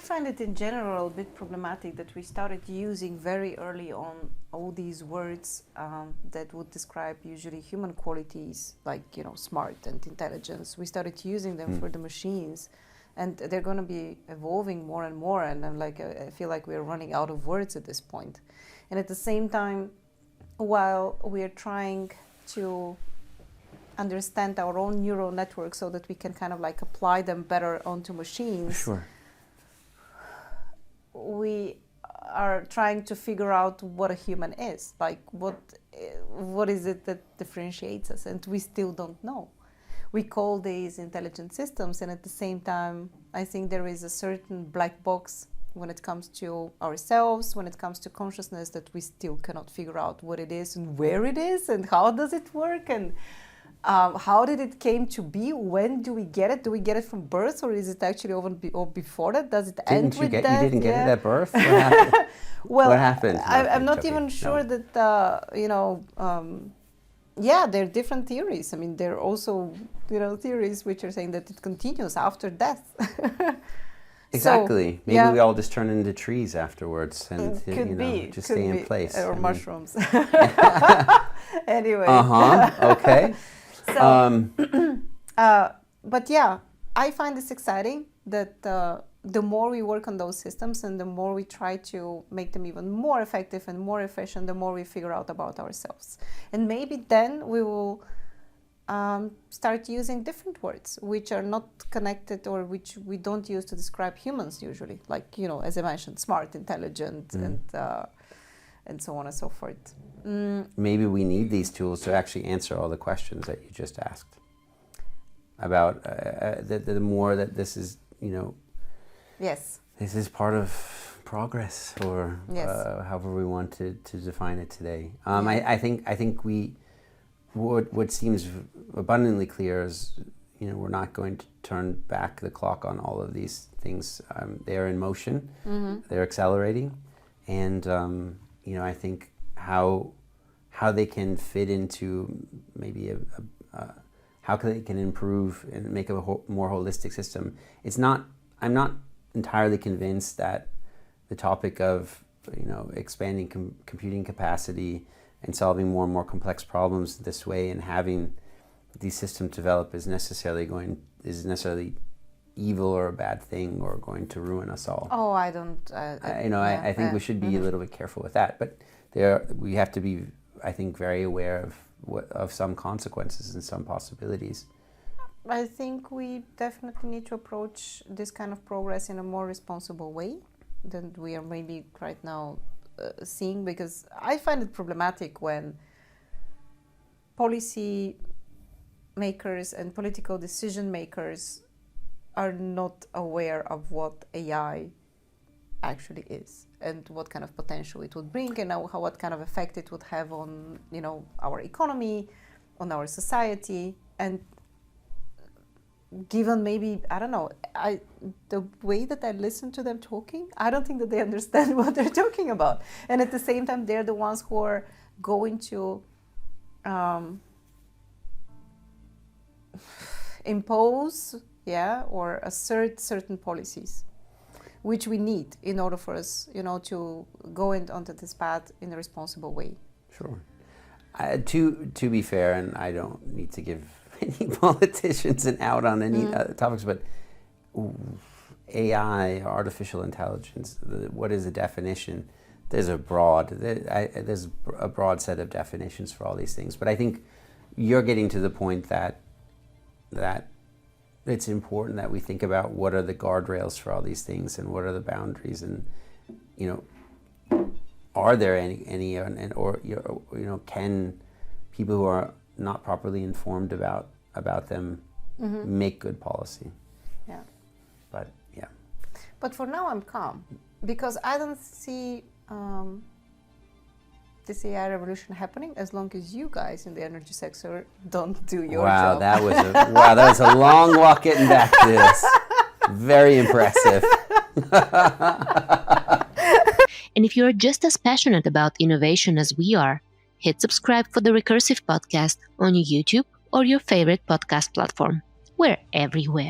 find it in general a bit problematic that we started using very early on all these words that would describe usually human qualities, like, you know, smart and intelligence. We started using them for the machines, and they're going to be evolving more and more. And I'm like, I feel like we're running out of words at this point. And at the same time, while we're trying to understand our own neural networks so that we can kind of like apply them better onto machines. Sure. We are trying to figure out what a human is, like what is it that differentiates us, and we still don't know. We call these intelligent systems, and at the same time, I think there is a certain black box when it comes to ourselves, when it comes to consciousness, that we still cannot figure out what it is and where it is and how does it work, and how did it came to be? When do we get it? Do we get it from birth, or is it actually over or before that? Does it end with that? You didn't get it at birth? What happened? Well, what happened? I'm not even sure that, there are different theories. I mean, there are also, theories which are saying that it continues after death. Exactly. So, maybe we all just turn into trees afterwards and, just stay in place. Or mushrooms. Anyway. Okay. So, but yeah, I find this exciting that the more we work on those systems and the more we try to make them even more effective and more efficient, the more we figure out about ourselves. And maybe then we will start using different words which are not connected or which we don't use to describe humans usually. Like, as I mentioned, smart, intelligent, and so on and so forth. Maybe we need these tools to actually answer all the questions that you just asked about the more that this is, Yes. This is part of progress, or yes. However we want to define it today. I think what seems abundantly clear is, we're not going to turn back the clock on all of these things. They're in motion, they're accelerating, and I think how they can fit into maybe how they can improve and make a more holistic system. I'm not entirely convinced that the topic of expanding computing capacity and solving more and more complex problems this way and having these systems develop is necessarily evil or a bad thing or going to ruin us all. Oh, I don't. I think we should be a little bit careful with that, but we have to be, I think, very aware of some consequences and some possibilities. I think we definitely need to approach this kind of progress in a more responsible way than we are maybe right now seeing, because I find it problematic when policy makers and political decision makers are not aware of what AI actually is and what kind of potential it would bring, and what kind of effect it would have on our economy, on our society. And given maybe, I don't know, the way that I listen to them talking, I don't think that they understand what they're talking about. And at the same time, they're the ones who are going to impose, or assert certain policies, which we need in order for us, to go onto this path in a responsible way. Sure. To be fair, and I don't need to give any politicians an out on any topics, but AI, artificial intelligence, what is the definition? There's a broad set of definitions for all these things, but I think you're getting to the point that it's important that we think about what are the guardrails for all these things and what are the boundaries, and are there any or can people who are not properly informed about them make good policy? Yeah. But for now I'm calm, because I don't see this AI revolution happening as long as you guys in the energy sector don't do your job. That was a long walk getting back to this. Very impressive. And if you're just as passionate about innovation as we are, hit subscribe for the Recursive Podcast on YouTube or your favorite podcast platform. We're everywhere.